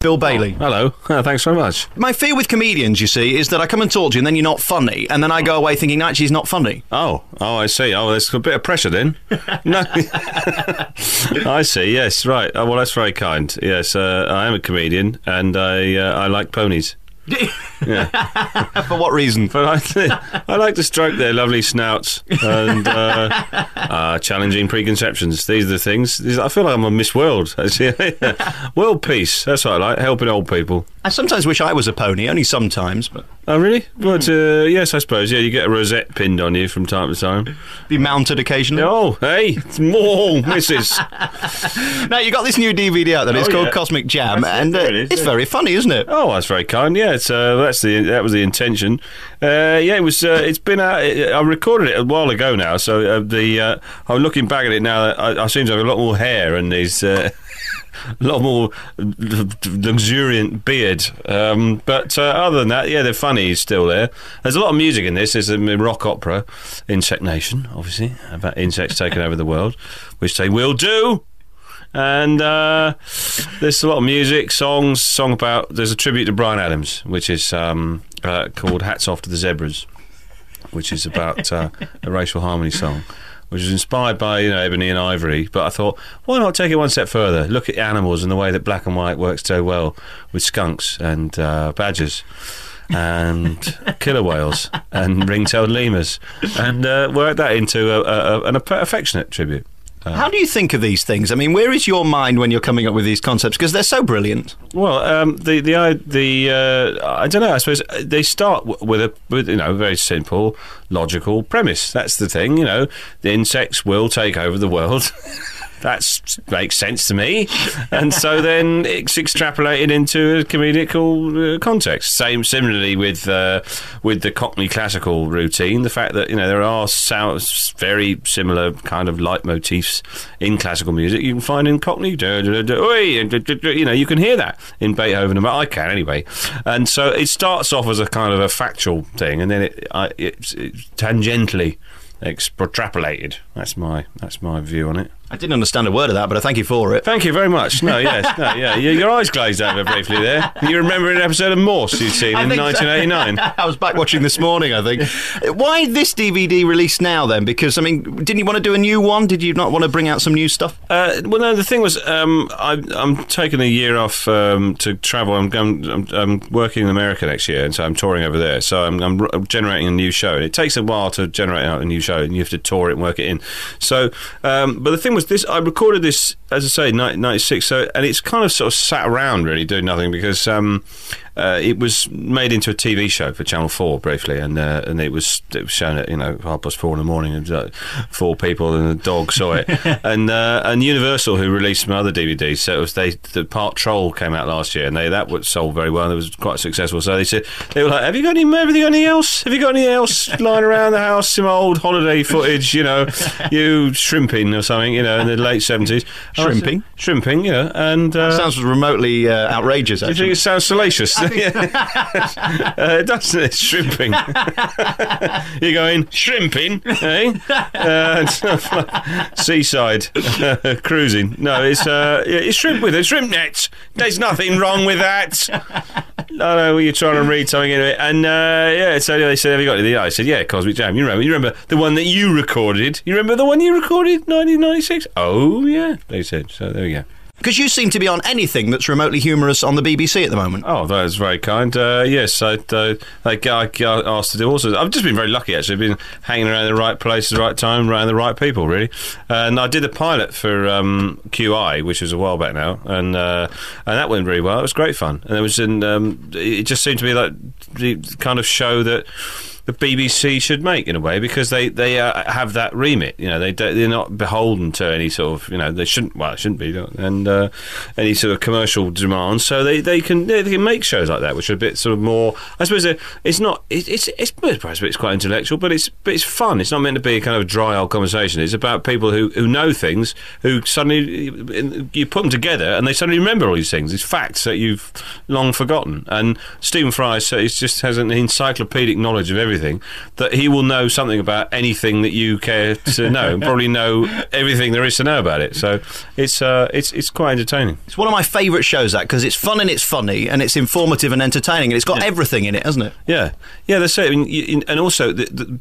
Bill Bailey. Hello. Thanks very much. My fear with comedians, you see, is that I come and talk to you and then you're not funny, and then I go away thinking, actually, he's not funny. Oh, I see. Oh, there's a bit of pressure then. No. I see, yes, right. Oh, well, that's very kind. Yes, I am a comedian, and I like ponies. Yeah. For what reason? I like to stroke their lovely snouts and challenging preconceptions. These are the things. I feel like I'm a Miss World. World peace. That's what I like. Helping old people. I sometimes wish I was a pony. Only sometimes, but. Oh, really? But yes, I suppose. Yeah, you get a rosette pinned on you from time to time. Be mounted occasionally. Oh, hey, it's more, missus. Now you got this new DVD out. It's called Cosmic Jam, and it's very funny, isn't it? Oh, that's very kind. Yeah, it's that was the intention. Yeah, it was. It's been out. I recorded it a while ago now, so I'm looking back at it now. I seem to have a lot more hair and these. A lot more luxuriant beard. But other than that, yeah, the funny is still there. There's a lot of music in this. There's a rock opera, Insect Nation, obviously, about insects taking over the world, which they will do. And there's a lot of music, song about. There's a tribute to Bryan Adams, which is called Hats Off to the Zebras, which is about a racial harmony song, which was inspired by Ebony and Ivory. But I thought, why not take it one step further? Look at animals and the way that black and white works so well with skunks and badgers and killer whales and ring-tailed lemurs, and work that into an affectionate tribute. How do you think of these things? I mean, where is your mind when you're coming up with these concepts? Because they're so brilliant. Well, I don't know. I suppose they start with a very simple, logical premise. That's the thing. The insects will take over the world. That makes sense to me, and so then it's extrapolated into a comedical context. Similarly with the Cockney classical routine, the fact that there are very similar kind of leitmotifs in classical music you can find in Cockney. You can hear that in Beethoven, and I can anyway. And so it starts off as a kind of a factual thing, and then it's tangentially extrapolated. That's my view on it. I didn't understand a word of that, but I thank you for it. Thank you very much. No, yes, no, yeah. Your eyes glazed over briefly there. You remember an episode of Morse you'd seen in 1989? So. I was back watching this morning, I think. Why this DVD released now, then? Because, I mean, didn't you want to do a new one? Did you not want to bring out some new stuff? Well, no, the thing was, I'm taking a year off to travel. I'm working in America next year, and so I'm touring over there. So I'm generating a new show. And it takes a while to generate out a new show, and you have to tour it and work it in. So, but the thing was, I recorded this, as I say, 96, and it's kind of sort of sat around really doing nothing because it was made into a TV show for Channel 4 briefly, and it was shown at 4:30 in the morning, and 4 people and a dog saw it, and Universal, who released some other DVDs, so the Part Troll came out last year, and that was sold very well, and it was quite successful. So they were like, have you got anything else? Have you got anything else lying around the house? Some old holiday footage, you shrimping or something, in the late 70s. Shrimping, and that sounds remotely outrageous. Actually, do you think it sounds salacious? It doesn't. It's shrimping. You're going shrimping, eh? Seaside cruising. No, it's shrimp with a shrimp net. There's nothing wrong with that. No, you're trying to read something into it, and so they said, "Have you got anything?" I said, "Yeah, Cosmic Jam. You remember the one that you recorded? You remember the one you recorded, 1996? Oh yeah," they said. So there we go. Because you seem to be on anything that's remotely humorous on the BBC at the moment. Oh, that is very kind. Yes, I got asked to do also. I've just been very lucky, actually. I've been hanging around the right place at the right time, around the right people, really. And I did a pilot for QI, which was a while back now, and that went very well. It was great fun. And it just seemed to be like the kind of show that the BBC should make, in a way, because they have that remit. They're not beholden to any sort of they shouldn't be, and any sort of commercial demands. So they can make shows like that, which are a bit sort of more. I suppose it's not. It's quite intellectual, but it's fun. It's not meant to be a kind of dry old conversation. It's about people who know things, who suddenly you put them together and they suddenly remember all these things. These facts that you've long forgotten. And Stephen Fry just has an encyclopedic knowledge of everything. everything, that he will know something about anything that you care to know, and probably know everything there is to know about it. So it's quite entertaining. It's one of my favourite shows, that, because it's fun and it's funny and it's informative and entertaining, and it's got everything in it, hasn't it? Yeah, that's it. I mean, and also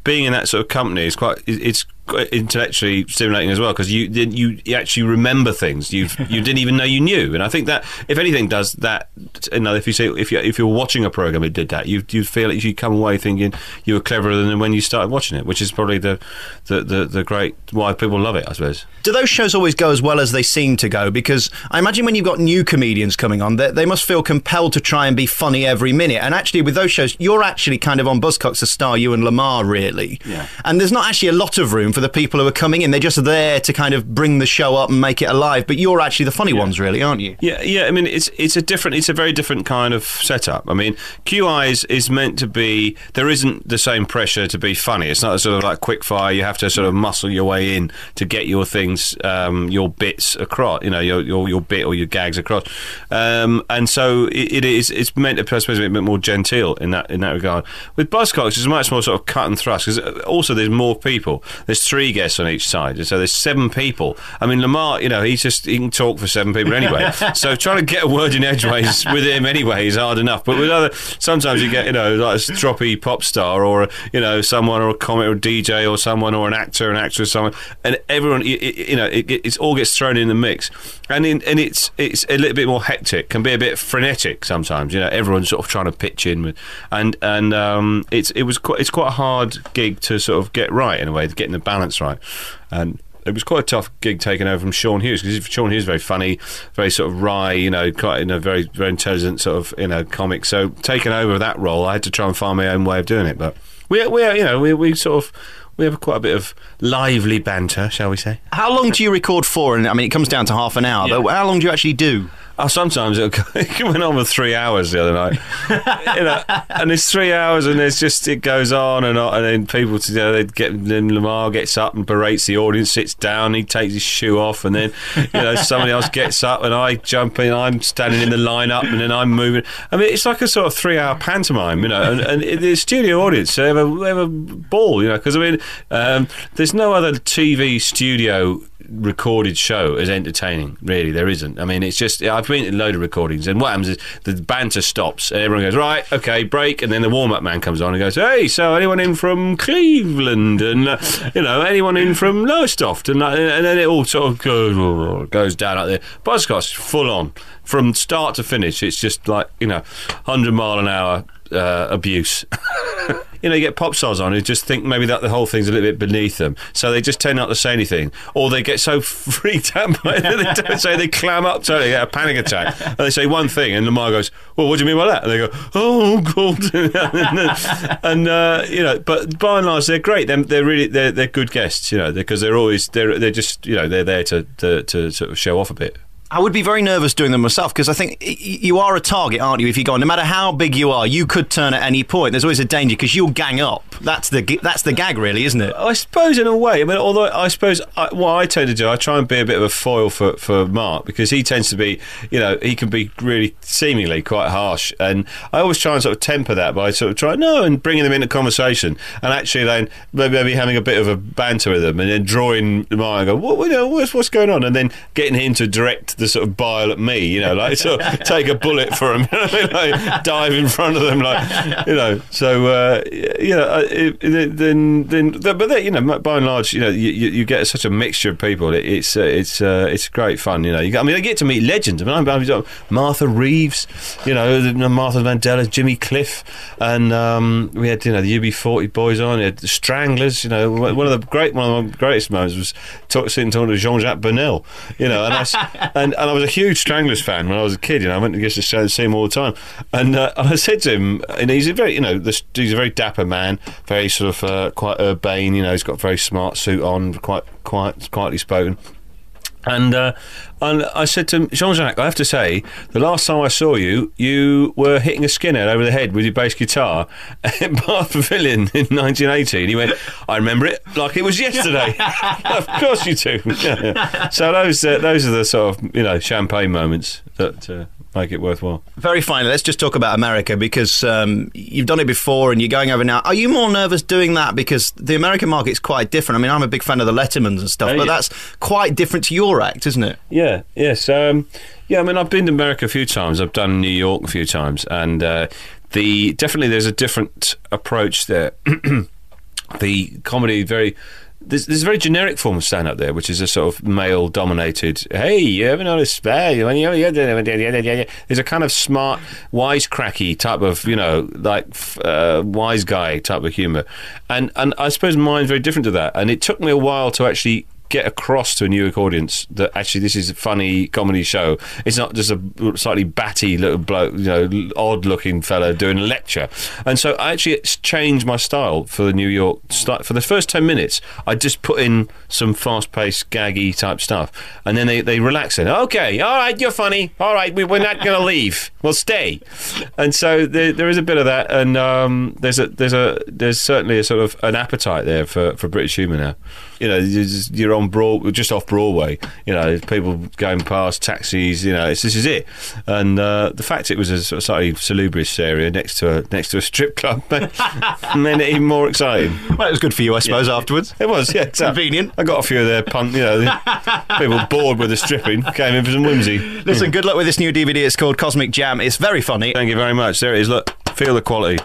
being in that sort of company is it's intellectually stimulating as well, because you actually remember things you didn't even know you knew. And I think that if anything does that, if you're watching a program that did that, you feel like you come away thinking you were cleverer than when you started watching it, which is probably the great why people love it, I suppose. Do those shows always go as well as they seem to go? Because I imagine when you've got new comedians coming on, they must feel compelled to try and be funny every minute. And actually, with those shows, you're actually kind of on Buzzcocks to star you and Lamar, really. Yeah. And there's not actually a lot of room for the people who are coming in. They're just there to kind of bring the show up and make it alive. But you're actually the funny ones, really, aren't you? Yeah. I mean, it's a very different kind of setup. I mean, QI is meant to be. There isn't the same pressure to be funny. It's not a sort of like quick fire. You have to sort of muscle your way in to get your things, your bits across. You know, your bit or your gags across. And so it's meant to, I suppose, be a bit more genteel in that regard. With Buzzcocks, it's much more sort of cut and thrust, because also there's more people. There's 3 guests on each side, so there's 7 people. I mean, Lamar, you know, he can talk for 7 people anyway. So trying to get a word in edgeways with him anyway is hard enough. But with sometimes you get, you know, like a stroppy pop star, or someone, or a comic, or a DJ, or someone, or an actor, an actress, someone, and everyone, it all gets thrown in the mix, and it's a little bit more hectic, can be a bit frenetic sometimes. You know, everyone's sort of trying to pitch in with, and it's quite a hard gig to sort of get right, in a way, getting the balance right. And it was quite a tough gig taking over from Sean Hughes, because Sean Hughes is very funny, very sort of wry, you know, quite very, very intelligent sort of, you know, comic. So taking over that role, I had to try and find my own way of doing it. But we have quite a bit of lively banter, shall we say. How long do you record for? And I mean, it comes down to half an hour, but how long do you actually do? Oh, sometimes it went on for 3 hours the other night. You know, and it's 3 hours, and it goes on, and then people, then Lamar gets up and berates the audience, sits down, he takes his shoe off, and then, you know, somebody else gets up, and I jump in, I'm standing in the lineup, and then I'm moving. I mean, it's like a sort of 3-hour pantomime, you know, and the studio audience, they have a ball, you know, because I mean, there's no other TV studio recorded show as entertaining, really. There isn't. I mean, it's just, I've been to a load of recordings, and what happens is the banter stops and everyone goes, right, okay, break, and then the warm-up man comes on and goes, hey, so anyone in from Cleveland, and you know, anyone in from Lowestoft, and then it all sort of goes down like there. Buzzcocks, full on from start to finish. It's just like, you know, 100-mile-an-hour abuse. You know, you get pop stars on who just think maybe that the whole thing's a little bit beneath them, so they just tend not to say anything, or they get so freaked out by it that they don't say, they clam up totally, get a panic attack, and they say one thing, and Lamar goes, well, what do you mean by that? And they go, oh God. And you know, but by and large they're great. They're good guests, you know, because they're just, you know, they're there to sort of show off a bit. I would be very nervous doing them myself, because I think you are a target, aren't you? If you go on, no matter how big you are, you could turn at any point. There's always a danger, because you'll gang up. That's the gag, really, isn't it? I suppose, in a way. I mean, although I suppose what I tend to do, I try and be a bit of a foil for Mark, because he tends to be, you know, he can be really seemingly quite harsh, and I always try and sort of temper that by sort of and bringing them into conversation, and actually then maybe having a bit of a banter with them, and then drawing Mark and go, what's going on, and then getting him to direct the sort of bile at me, you know, like sort of take a bullet for him, like dive in front of them, like, you know. So you know, but you know, by and large, you know, you get such a mixture of people. It's great fun, you know. I mean, I get to meet legends. I mean, Martha Reeves, you know, Martha Mandela, Jimmy Cliff, and we had, you know, the UB40 boys on. We had the Stranglers, you know. One of the greatest moments was sitting talking to Jean-Jacques Burnel, you know, and I was a huge Stranglers fan when I was a kid. You know, I went to get to see him all the time, and I said to him, and he's a very, you know, he's a very dapper man, very sort of quite urbane. You know, he's got a very smart suit on, quietly spoken. And I said to him, Jean-Jacques, I have to say, the last time I saw you, you were hitting a skinhead over the head with your bass guitar at Bath Pavilion in 1980. And he went, I remember it like it was yesterday. Of course you do. Yeah. So those are the sort of, you know, champagne moments that make it worthwhile. Very finally, let's just talk about America, because you've done it before and you're going over now. Are you more nervous doing that? Because the American market's quite different. I mean, I'm a big fan of the Lettermans and stuff, but that's quite different to your act, isn't it? Yeah, yes. I mean, I've been to America a few times. I've done New York a few times, and definitely there's a different approach there. The comedy there's a very generic form of stand-up there, which is a sort of male-dominated, hey, you ever noticed spare? There's a kind of smart, wisecracky type of, wise guy type of humour. And I suppose mine's very different to that. And it took me a while to actually get across to a New York audience that actually this is a funny comedy show. It's not just a slightly batty little bloke, odd-looking fellow doing a lecture. And so I actually changed my style for the New York style. For the first 10 minutes, I just put in some fast-paced, gaggy type stuff, and then they relax it. Okay, all right, you're funny. All right, we're not going to leave. We'll stay. And so there is a bit of that, and there's certainly a sort of an appetite there for British humour now. You're on just off Broadway. People going past, taxis. This is it. And the fact it was a sort of slightly salubrious area next to a strip club made it even more exciting. Well, it was good for you, I suppose. Afterwards, it was. Yeah, exactly. Convenient. I got a few of their people bored with the stripping came in for some whimsy. Listen, good luck with this new DVD. It's called Cosmic Jam. It's very funny. Thank you very much. There it is. Look, feel the quality.